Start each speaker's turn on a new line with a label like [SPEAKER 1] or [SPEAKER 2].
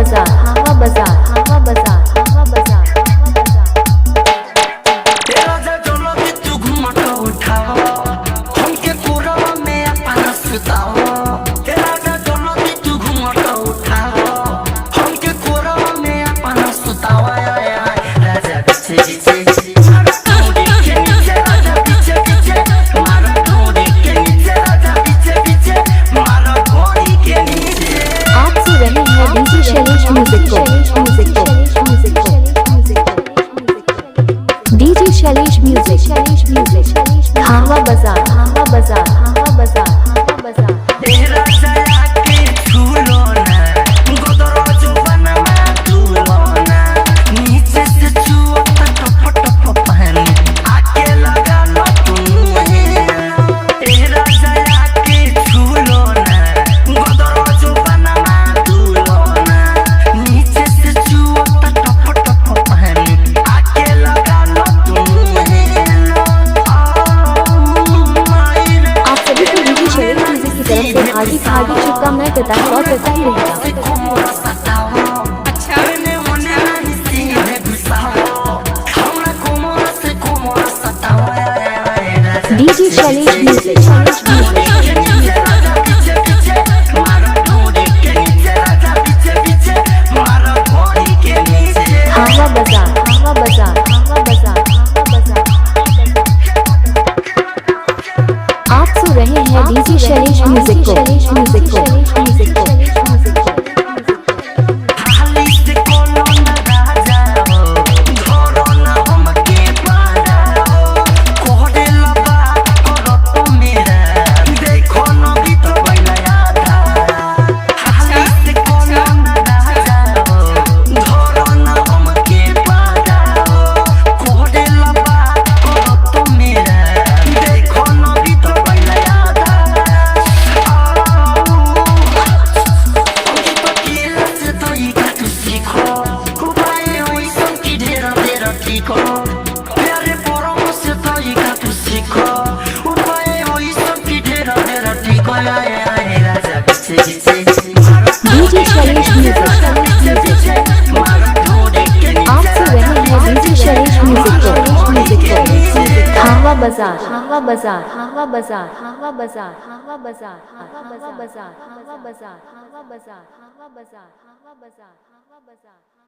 [SPEAKER 1] बाजार, हावा बाजार, हावा बाजार, हावा बाजार, हावा बाजार।
[SPEAKER 2] तेरा जजोलो भी तू घुमट उठाओ, हमके पूरा में अपना सुताओ। तेरा जजोलो भी तू घुमट उठाओ, हमके पूरा में अपना सुताओ। राजा पीछे पीछे मारा ठोड़ी के नीचे, राजा पीछे पीछे मारा ठोड़ी के नीचे, राजा पीछे पीछे मारा ठोड़ी के नीचे।
[SPEAKER 1] आप सुन रहे हैं डीजे शैलेश म्यूजिक को, डीजे शैलेश म्यूजिक, हावा बाजार, हावा बाजार, हावा बाजार, हावा बाजार।
[SPEAKER 2] तेरा सया के झूलो ना, गोदरो जुबाना में झूलो ना, नीचे से छुओ टप टप पानी, आके लगा लो तुम मुझे। तेरा सया के झूलो ना, गोदरो जुबाना में झूलो ना, नीचे से छुओ टप टप पानी, आके लगा लो तुम मुझे।
[SPEAKER 1] आप सभी को डीजे शैलेश म्यूजिक की तरफ से हार्दिक हार्दिक शुभकामनाएं बताएं और करता ही रहेगा। डीजे शैलेश म्यूजिक, हावा बाजार, हावा बाजार, हावा बाजार, हावा बाजार। आप सुन रहे हैं डीजे शैलेश म्यूजिक को,
[SPEAKER 2] प्यारे पोरों से तो ये का तू सीखो, उपाय वही सब की ढेरा ढेरा ठीक हो। राजा पीछे पीछे
[SPEAKER 1] डीजे शैलेश म्यूजिक। आप सुन रहे हैं डीजे शैलेश म्यूजिक को, हावा बाजार, हावा बाजार, हावा बाजार, हावा बाजार, हावा बाजार, हावा बाजार, हावा बाजार, हावा बाजार, हावा बाजार, हावा बाजार, हावा बाजार।